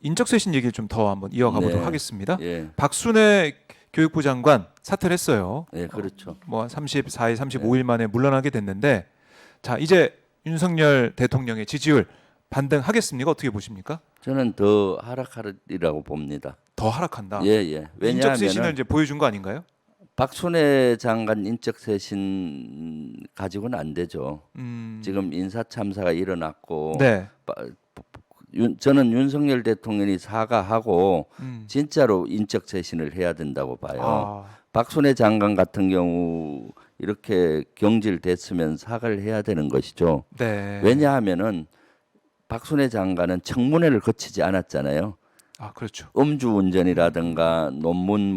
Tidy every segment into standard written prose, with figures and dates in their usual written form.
인적쇄신 얘기를 좀 더 한번 이어가 보도록 네. 하겠습니다. 예, 박순애 교육부 장관 사퇴를 했어요. 예, 그렇죠. 뭐 34일, 35일 만에 물러나게 됐는데, 자 이제 윤석열 대통령의 지지율 반등하겠습니까? 어떻게 보십니까? 저는 더 하락하리라고 봅니다. 더 하락한다. 예, 예. 인적쇄신을 왜냐하면 이제 보여준 거 아닌가요? 박순애 장관 인적쇄신 가지고는 안 되죠. 음, 지금 인사참사가 일어났고 네. 저는 윤석열 대통령이 사과하고 음, 진짜로 인적쇄신을 해야 된다고 봐요. 아, 박순애 장관 같은 경우 이렇게 경질됐으면 사과를 해야 되는 것이죠. 네. 왜냐하면은 박순애 장관은 청문회를 거치지 않았잖아요. 아, 그렇죠. 음주운전이라든가 논문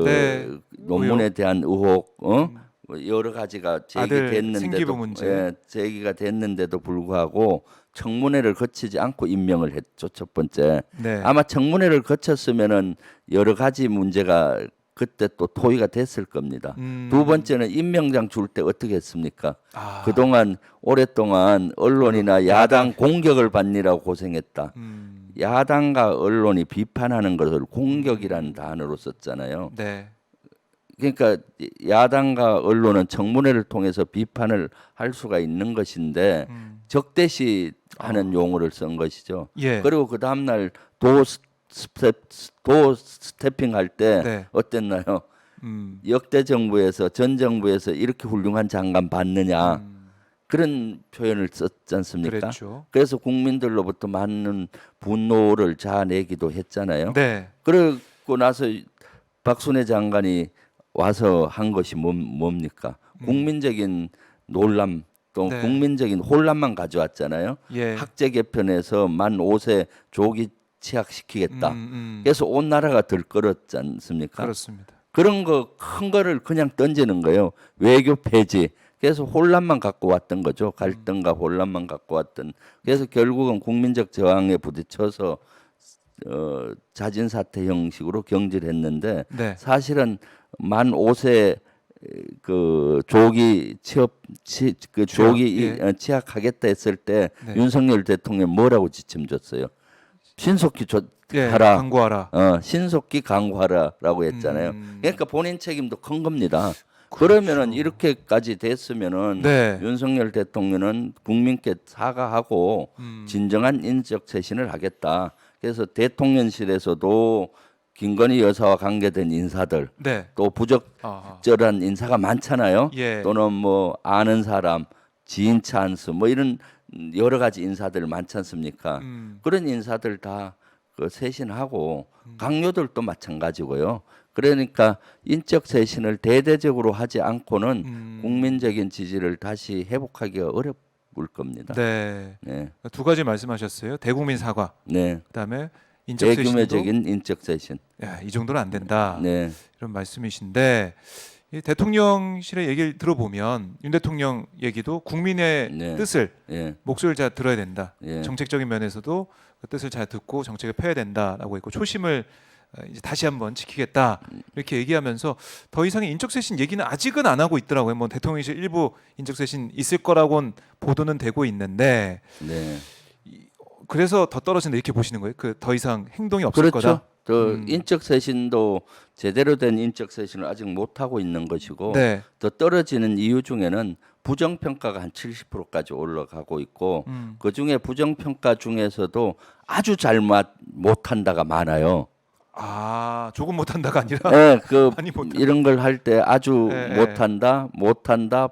네. 논문에 의혹. 대한 의혹, 뭐 여러 가지가 아들 제기됐는데도 생기부 문제. 예, 제기가 됐는데도 불구하고 청문회를 거치지 않고 임명을 했죠. 첫 번째. 네. 아마 청문회를 거쳤으면은 여러 가지 문제가 그때 또 토의가 됐을 겁니다. 두 번째는 임명장 줄 때 어떻게 했습니까? 아, 그동안 오랫동안 언론이나 야당 공격을 받느라고 고생했다. 야당과 언론이 비판하는 것을 공격이라는 단어로 썼잖아요. 네. 그러니까 야당과 언론은 청문회를 통해서 비판을 할 수가 있는 것인데 적대시 하는 용어를 쓴 것이죠. 예. 그리고 그 다음날 도 스태핑 할 때 네. 어땠나요? 음, 역대 정부에서 전 정부에서 이렇게 훌륭한 장관 받느냐 그런 표현을 썼지 않습니까? 그랬죠. 그래서 국민들로부터 많은 분노를 자아내기도 했잖아요. 네. 그러고 나서 박순애 장관이 와서 한 것이 뭡니까? 국민적인 논란 또 네. 국민적인 혼란만 가져왔잖아요. 예. 학제 개편에서 만 5세 조기 취약시키겠다. 그래서 온 나라가 들끓었지 않습니까? 그렇습니다. 그런 거 큰 거를 그냥 던지는 거예요. 외교 폐지. 그래서 혼란만 갖고 왔던 거죠. 갈등과 혼란만 갖고 왔던. 그래서 결국은 국민적 저항에 부딪혀서 자진 사퇴 형식으로 경질했는데 네. 사실은 만 5세 그 조기 조기 예. 취약하겠다 했을 때 네. 윤석열 대통령 뭐라고 지침 줬어요? 신속히 예. 하라. 광고하라. 신속히 강구하라라고 했잖아요. 음. 그러니까 본인 책임도 큰 겁니다. 그렇죠. 그러면은 이렇게까지 됐으면은 네. 윤석열 대통령은 국민께 사과하고 진정한 인적쇄신을 하겠다. 그래서 대통령실에서도 김건희 여사와 관계된 인사들 네. 또 아. 부적절한 인사가 많잖아요. 예. 또는 뭐 아는 사람, 지인 찬스 뭐 이런 여러 가지 인사들 많지 않습니까? 그런 인사들 다 그 쇄신하고 강요들도 마찬가지고요. 그러니까 인적 쇄신을 대대적으로 하지 않고는 국민적인 지지를 다시 회복하기가 어려울 겁니다. 네. 네, 두 가지 말씀하셨어요. 대국민 사과. 네. 그다음에 인적 쇄신도 대규모적인 인적 쇄신. 야, 이 정도는 안 된다. 네, 이런 말씀이신데, 이 대통령실의 얘기를 들어보면 윤 대통령 얘기도 국민의 네. 뜻을 예, 목소리를 잘 들어야 된다. 예. 정책적인 면에서도 그 뜻을 잘 듣고 정책을 펴야 된다라고 했고, 초심을 이제 다시 한번 지키겠다 이렇게 얘기하면서 더 이상의 인적쇄신 얘기는 아직은 안 하고 있더라고요. 뭐 대통령실 일부 인적쇄신 있을 거라고는 보도는 되고 있는데, 네. 그래서 더 떨어진다 이렇게 보시는 거예요. 그 더 이상 행동이 없을 그렇죠. 거다. 인적 쇄신도 제대로 된 인적 쇄신을 아직 못 하고 있는 것이고 네. 더 떨어지는 이유 중에는 부정 평가가 한 70%까지 올라가고 있고 그 중에 부정 평가 중에서도 아주 잘 못한다가 많아요. 아, 조금 못한다가 아니라 예, 그 많이 못한다. 이런 걸 할 때 아주 예, 예. 못한다,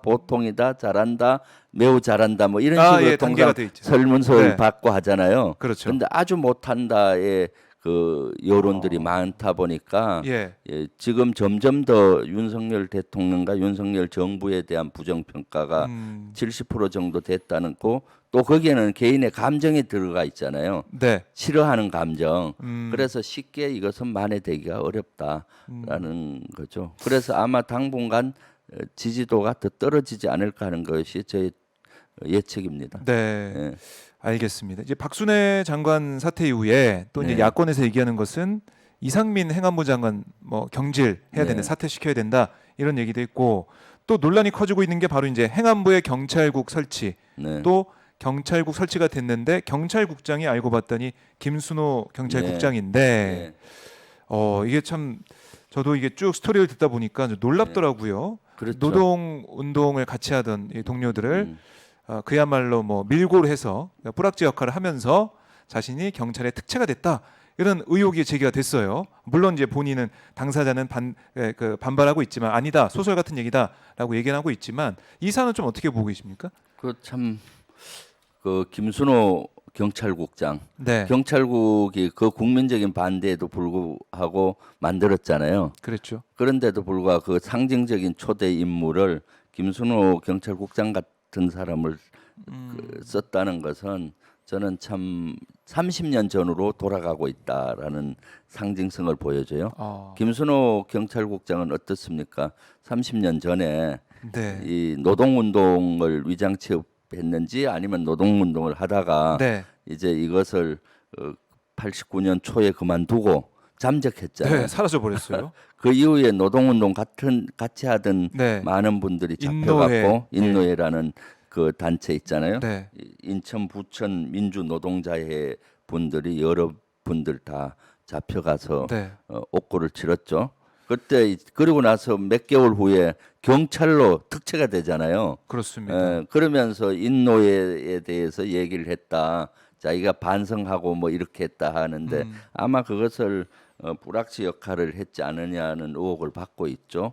보통이다, 잘한다, 매우 잘한다 뭐 이런 식으로 예, 단계가 통상 돼 있죠. 설문서를 네. 받고 하잖아요. 그렇죠. 근데 아주 못한다의 그 여론들이 많다 보니까 예. 지금 점점 더 윤석열 대통령과 윤석열 정부에 대한 부정 평가가 70% 정도 됐다는 거, 또 거기에는 개인의 감정이 들어가 있잖아요. 네. 싫어하는 감정. 그래서 쉽게 이것은 만회되기가 어렵다라는 거죠. 그래서 아마 당분간 지지도가 더 떨어지지 않을까 하는 것이 저의 예측입니다. 네. 예. 알겠습니다. 이제 박순애 장관 사태 이후에 또 이제 네. 야권에서 얘기하는 것은 이상민 행안부 장관 뭐 경질해야 네. 된다, 사퇴시켜야 된다 이런 얘기도 있고, 또 논란이 커지고 있는 게 바로 이제 행안부의 경찰국 설치, 네. 또 경찰국 설치가 됐는데 경찰국장이 알고 봤더니 김순호 경찰국장인데 네. 이게 참 저도 이게 쭉 스토리를 듣다 보니까 좀 놀랍더라고요. 그렇죠. 노동 운동을 같이 하던 이 동료들을 음. 그야말로 뭐 밀고를 해서 뿌락지 역할을 하면서 자신이 경찰의 특채가 됐다. 이런 의혹이 제기가 됐어요. 물론 이제 본인은 당사자는 반발하고 있지만 아니다 소설 같은 얘기다라고 얘기는 하고 있지만 이 사안은 좀 어떻게 보고 계십니까? 그 김순호 경찰국장, 네, 경찰국이 그 국민적인 반대에도 불구하고 만들었잖아요. 그랬죠. 그런데도 불구하고 그 상징적인 초대 인물을 김순호 경찰국장 같은 사람을 썼다는 것은 저는 참 30년 전으로 돌아가고 있다라는 상징성을 보여줘요. 김순호 경찰국장은 어떻습니까? 30년 전에 네, 이 노동운동을 위장 취업했는지 아니면 노동운동을 하다가 네, 이제 이것을 89년 초에 그만두고 잠적했잖아요. 네, 사라져 버렸어요. 그 이후에 노동운동 같이 하던 네, 많은 분들이 인노회. 잡혀갔고 인노회라는 그 단체 있잖아요. 네, 인천 부천 민주노동자회 분들이 여러 분들 다 잡혀가서 네, 옥고를 치렀죠. 그때 그리고 나서 몇 개월 후에 경찰로 특채가 되잖아요. 그렇습니다. 그러면서 인노회에 대해서 얘기를 했다. 자기가 반성하고 뭐 이렇게 했다 하는데 아마 그것을 뿌락지 역할을 했지 않느냐는 의혹을 받고 있죠.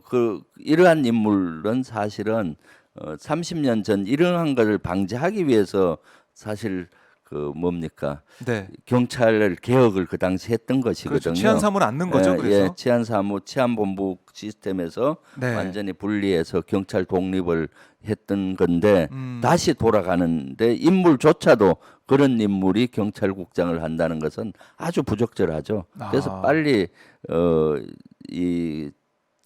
그 이러한 인물은 사실은 30년 전 이러한 것을 방지하기 위해서 사실 그 뭡니까 네, 경찰 개혁을 그 당시 했던 것이거든요. 그렇죠. 치안 사무는 않는 거죠. 그래서 치안 사무, 치안본부 시스템에서 네. 완전히 분리해서 경찰 독립을 했던 건데 음. 다시 돌아가는데 인물조차도 그런 인물이 경찰국장을 한다는 것은 아주 부적절하죠. 그래서 빨리 이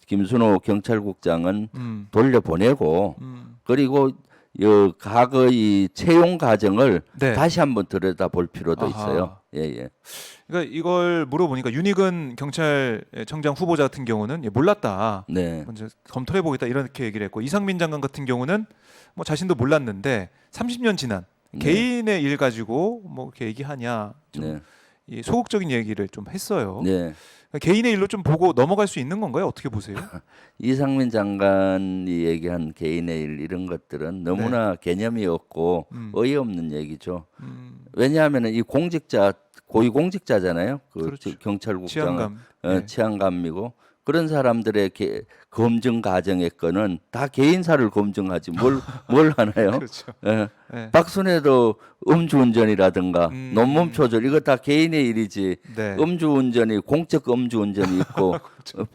김순호 경찰국장은 돌려보내고 그리고 과거 이 채용 과정을 네. 다시 한번 들여다볼 필요도 아하. 있어요. 예. 그러니까 이걸 물어보니까 윤희근 경찰청장 후보자 같은 경우는 몰랐다. 네. 먼저 검토해 보겠다 이렇게 얘기를 했고 이상민 장관 같은 경우는 뭐 자신도 몰랐는데 30년 지난 개인의 일 가지고 뭐 이렇게 얘기하냐 좀 이 소극적인 얘기를 좀 했어요. 네. 그러니까 개인의 일로 좀 보고 넘어갈 수 있는 건가요? 어떻게 보세요? 이상민 장관이 얘기한 개인의 일 이런 것들은 너무나 개념이 없고 어이없는 얘기죠. 왜냐하면 이 공직자 고위공직자잖아요. 그렇죠. 경찰국장은 치안감. 치안감이고 그런 사람들의 검증 과정의 거는 다 개인사를 검증하지 뭘 하나요? 그렇죠. 예. 네. 박순애도 음주운전이라든가 논문 표절 이거 다 개인의 일이지. 네. 음주운전이 공적 음주운전이 있고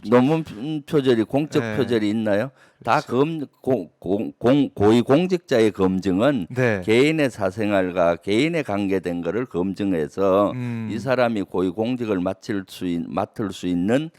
논문 표절이 공적 네. 표절이 있나요? 다 고위공직자의 검증은 네. 개인의 사생활과 개인에 관계된 거를 검증해서 이 사람이 고위공직을 맡을 수 있는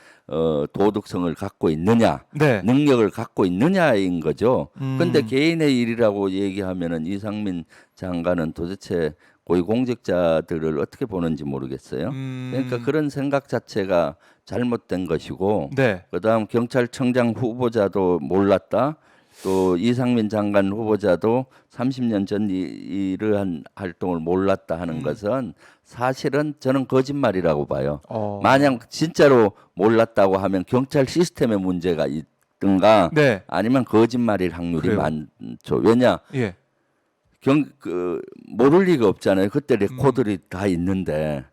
도덕성을 갖고 있느냐, 네. 능력을 갖고 있느냐인 거죠. 그런데 개인의 일이라고 얘기하면은 이상민 장관은 도대체 고위공직자들을 어떻게 보는지 모르겠어요. 그러니까 그런 생각 자체가 잘못된 것이고, 네. 그다음 경찰청장 후보자도 몰랐다. 또 이상민 장관 후보자도 30년 전 이러한 활동을 몰랐다 하는 것은 사실은 저는 거짓말이라고 봐요. 만약 진짜로 몰랐다고 하면 경찰 시스템에 문제가 있든가 네. 아니면 거짓말일 확률이 그래요. 많죠. 왜냐? 예. 모를 리가 없잖아요. 그때 레코드들이 다 있는데.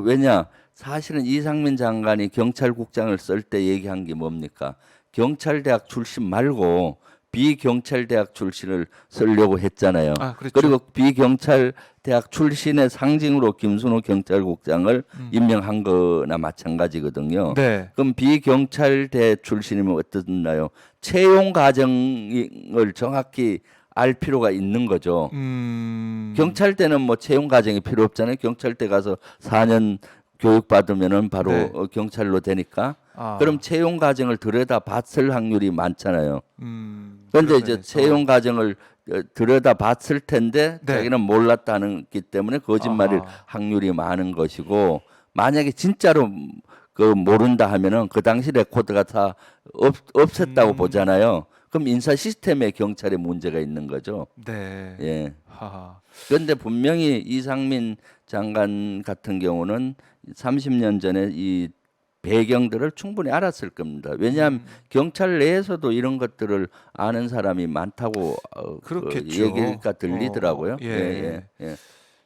왜냐? 사실은 이상민 장관이 경찰국장을 쓸 때 얘기한 게 뭡니까? 경찰대학 출신 말고 비경찰대학 출신을 쓰려고 했잖아요. 그렇죠. 그리고 비경찰대학 출신의 상징으로 김순호 경찰국장을 임명한 거나 마찬가지거든요. 네. 그럼 비경찰대 출신이면 어떻나요? 채용 과정을 정확히 알 필요가 있는 거죠. 경찰대는 뭐 채용 과정이 필요 없잖아요. 경찰대 가서 4년 교육 받으면은 바로 네. 경찰로 되니까. 그럼 채용 과정을 들여다 봤을 확률이 많잖아요. 그런데 이제 채용 과정을 들여다 봤을 텐데 네. 자기는 몰랐다는기 때문에 거짓말일 확률이 많은 것이고 만약에 진짜로 그 모른다 하면은 그 당시 레코드가 다 없었다고 보잖아요. 그럼 인사 시스템에 경찰에 문제가 있는 거죠. 네. 예. 하하. 그런데 분명히 이상민 장관 같은 경우는 30년 전에 이 배경들을 충분히 알았을 겁니다. 왜냐하면 경찰 내에서도 이런 것들을 아는 사람이 많다고 그 그렇겠죠. 얘기가 들리더라고요. 예. 예, 예, 예.